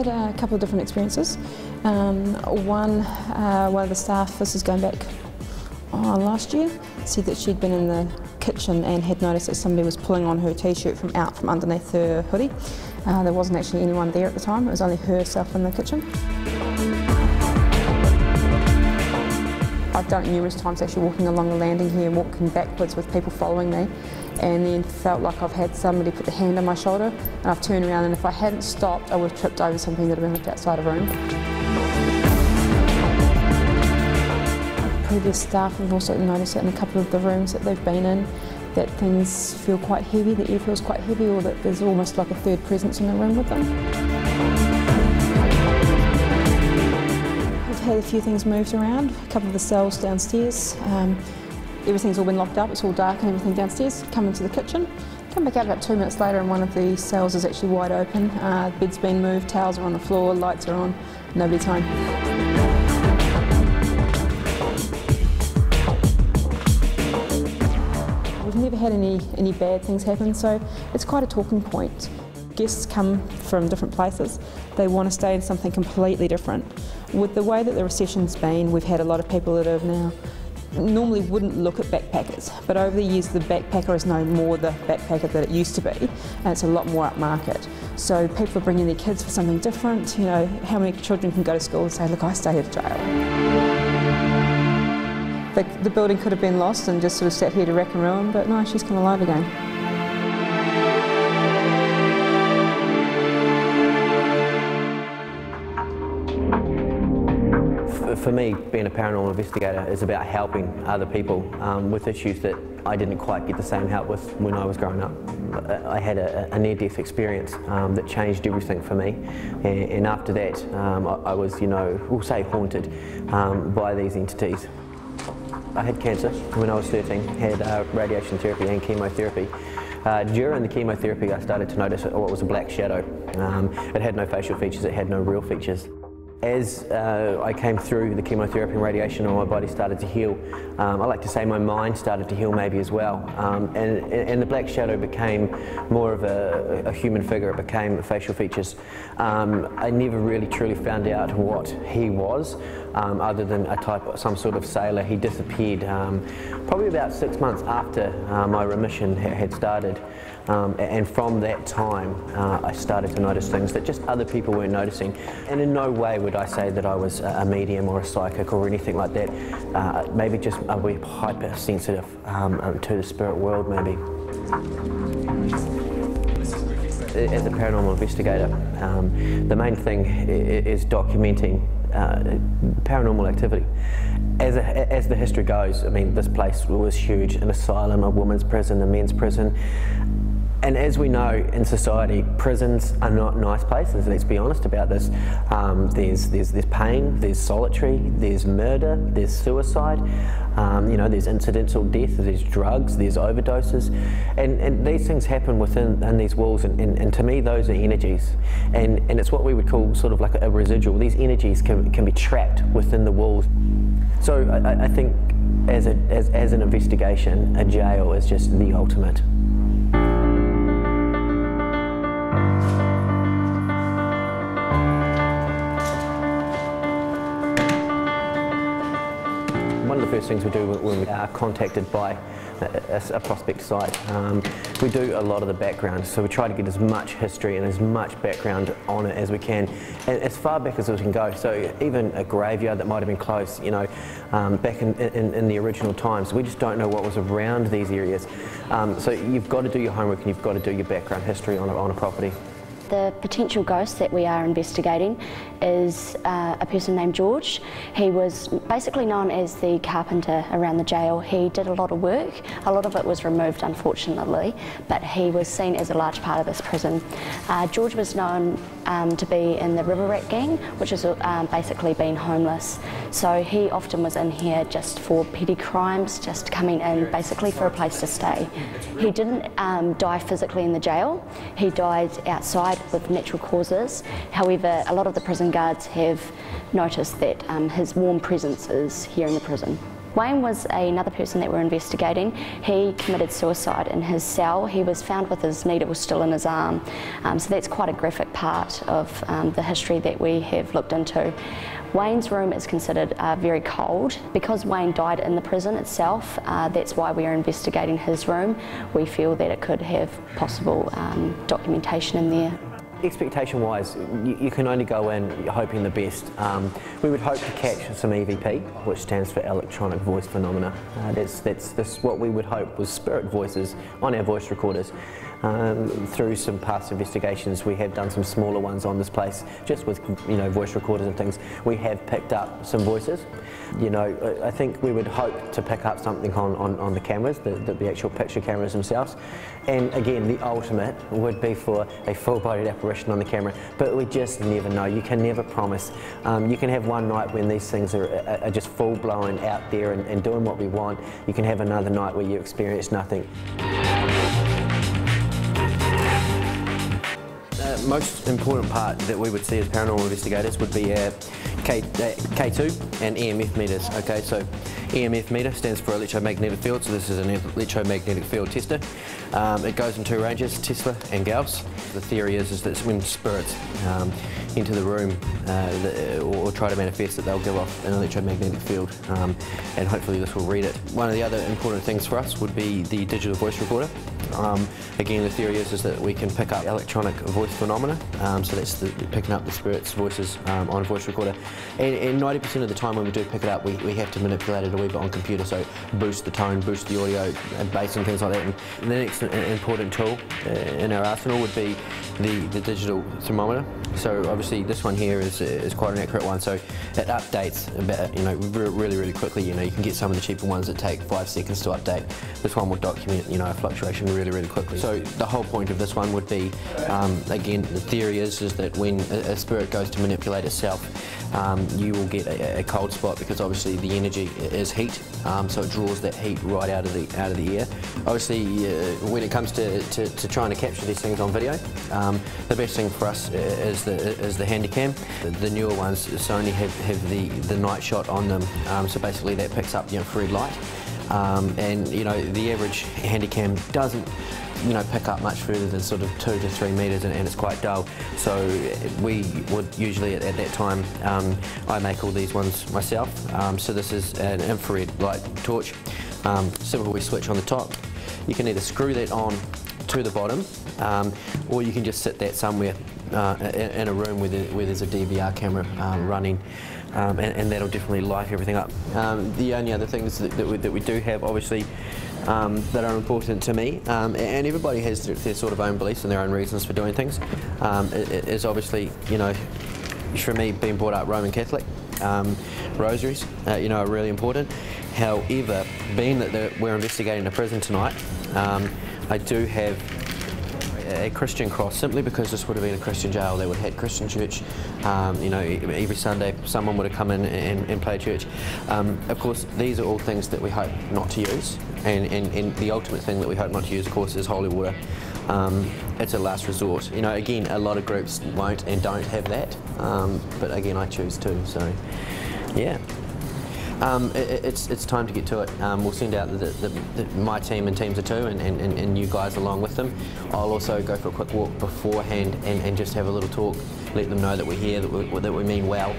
had a couple of different experiences. One of the staff, this is going back last year, said that she'd been in the kitchen and had noticed that somebody was pulling on her t-shirt from underneath her hoodie. There wasn't actually anyone there at the time, it was only herself in the kitchen. I've done it numerous times, actually walking along the landing here and walking backwards with people following me, and then felt like I've had somebody put their hand on my shoulder and I've turned around, and if I hadn't stopped I would have tripped over something that had been left outside a room. Previous staff have also noticed that in a couple of the rooms that they've been in, that things feel quite heavy, the air feels quite heavy, or that there's almost like a third presence in the room with them. I've had a few things moved around, a couple of the cells downstairs. Everything's all been locked up, it's all dark and everything downstairs. Come into the kitchen, come back out about 2 minutes later and one of the cells is actually wide open. The bed's been moved, towels are on the floor, lights are on, nobody's home. We've never had any bad things happen, so it's quite a talking point. Guests come from different places, they want to stay in something completely different. With the way that the recession's been, we've had a lot of people that have now normally wouldn't look at backpackers, but over the years the backpacker is no more the backpacker that it used to be, and it's a lot more upmarket. So people are bringing their kids for something different. You know, how many children can go to school and say, look, I stayed at jail. The building could have been lost and just sort of sat here to wreck and ruin, but no, she's come alive again. For me, being a paranormal investigator is about helping other people with issues that I didn't quite get the same help with when I was growing up. I had a near-death experience that changed everything for me, and after that I was, you know, we'll say haunted by these entities. I had cancer when I was 13, had radiation therapy and chemotherapy. During the chemotherapy I started to notice what was a black shadow. It had no facial features, it had no real features. As I came through the chemotherapy and radiation and my body started to heal, I like to say my mind started to heal maybe as well. And the black shadow became more of a human figure, it became facial features. I never really truly found out what he was, other than some sort of sailor. He disappeared probably about 6 months after my remission had started. And from that time I started to notice things that just other people weren't noticing. And in no way would I say that I was a medium or a psychic or anything like that. Maybe just a wee hypersensitive to the spirit world maybe. As a paranormal investigator, the main thing is documenting paranormal activity. As the history goes, I mean, this place was huge, an asylum, a women's prison, a men's prison. And as we know in society, prisons are not nice places, let's be honest about this. There's pain, there's solitary, there's murder, there's suicide, you know, there's incidental death, there's drugs, there's overdoses. And these things happen within these walls, and to me those are energies. And it's what we would call sort of like a residual. These energies can be trapped within the walls. So I think as an investigation, a jail is just the ultimate. One of the first things we do when we are contacted by a prospect site, we do a lot of the background, so we try to get as much history and as much background on it as we can, and as far back as we can go. So even a graveyard that might have been close, you know, back in the original times, we just don't know what was around these areas. So you've got to do your homework and you've got to do your background history on a property. The potential ghost that we are investigating is a person named George. He was basically known as the carpenter around the jail. He did a lot of work. A lot of it was removed, unfortunately, but he was seen as a large part of this prison. George was known to be in the river rat gang, which has basically been homeless. So he often was in here just for petty crimes, just coming in basically for a place to stay. He didn't die physically in the jail. He died outside with natural causes. However, a lot of the prison guards have noticed that his warm presence is here in the prison. Wayne was another person that we're investigating. He committed suicide in his cell. He was found with his needle still in his arm. So that's quite a graphic part of the history that we have looked into. Wayne's room is considered very cold. Because Wayne died in the prison itself, that's why we are investigating his room. We feel that it could have possible documentation in there. Expectation-wise, you can only go in hoping the best. We would hope to catch some EVP, which stands for electronic voice phenomena. That's what we would hope was spirit voices on our voice recorders. Through some past investigations, we have done some smaller ones on this place, just with voice recorders and things. We have picked up some voices. I think we would hope to pick up something on the cameras, the actual picture cameras themselves. And again, the ultimate would be for a full-bodied apparition on the camera, but we just never know. You can never promise. You can have one night when these things are just full-blown out there and doing what we want. You can have another night where you experience nothing. Most important part that we would see as paranormal investigators would be our K2 and EMF meters. Okay, so EMF meter stands for electromagnetic field, so this is an electromagnetic field tester. It goes in two ranges, Tesla and Gauss. The theory is that when spirits enter the room or try to manifest it, they'll give off an electromagnetic field, and hopefully this will read it. One of the other important things for us would be the digital voice recorder. Again, the theory is that we can pick up electronic voice phenomena, so that's picking up the spirits' voices on a voice recorder. And 90% of the time when we do pick it up, we have to manipulate it a wee bit on computer, so boost the tone, boost the audio, bass and things like that. And the next important tool in our arsenal would be the digital thermometer. So obviously this one here is quite an accurate one, so it updates about, really quickly. You can get some of the cheaper ones that take 5 seconds to update. This one will document, a fluctuation really quickly. So the whole point of this one would be, again, the theory is that when a spirit goes to manipulate itself, you will get a cold spot, because obviously the energy is heat, so it draws that heat right out of the air. Obviously, when it comes to trying to capture these things on video, the best thing for us is the Handycam. The newer ones, Sony have the night shot on them, so basically that picks up red light, and the average Handycam doesn't pick up much further than sort of 2 to 3 metres, and it's quite dull. So we would usually at that time, I make all these ones myself. So this is an infrared light torch. Simple, we switch on the top. You can either screw that on to the bottom, or you can just sit that somewhere in a room where there's a DVR camera running. And that'll definitely light everything up. The only other things that we do have, obviously, that are important to me, and everybody has their sort of own beliefs and their own reasons for doing things, is obviously, for me, being brought up Roman Catholic, rosaries, are really important. However, being that we're investigating a prison tonight, I do have a Christian cross, simply because this would have been a Christian jail. They would have had Christchurch, every Sunday someone would have come in and played church. Of course, these are all things that we hope not to use, and the ultimate thing that we hope not to use, of course, is holy water. It's a last resort. Again, a lot of groups won't and don't have that, but again, I choose to, so yeah. It's time to get to it. We'll send out my team and teams of 2, and you guys along with them. I'll also go for a quick walk beforehand and just have a little talk, let them know that we're here, that we mean well.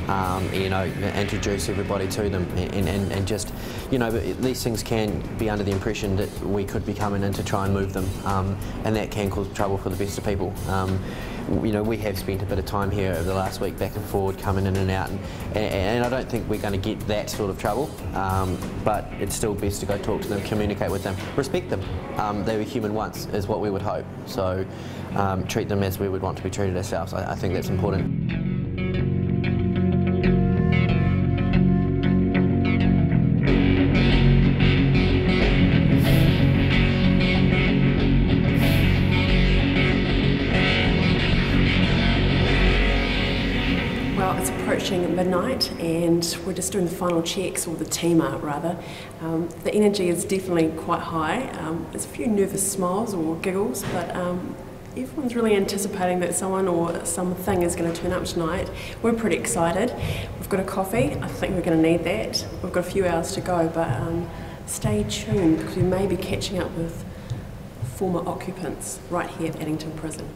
Introduce everybody to them, and just, these things can be under the impression that we could be coming in to try and move them, and that can cause trouble for the best of people. We have spent a bit of time here over the last week, back and forward, coming in and out, and I don't think we're going to get that sort of trouble, but it's still best to go talk to them, communicate with them, respect them. They were human once, is what we would hope, so treat them as we would want to be treated ourselves. I think that's important. Approaching midnight, and we're just doing the final checks, or the team are rather. The energy is definitely quite high. There's a few nervous smiles or giggles, but everyone's really anticipating that someone or something is going to turn up tonight. We're pretty excited. We've got a coffee. I think we're going to need that. We've got a few hours to go, but stay tuned because we may be catching up with former occupants right here at Addington Prison.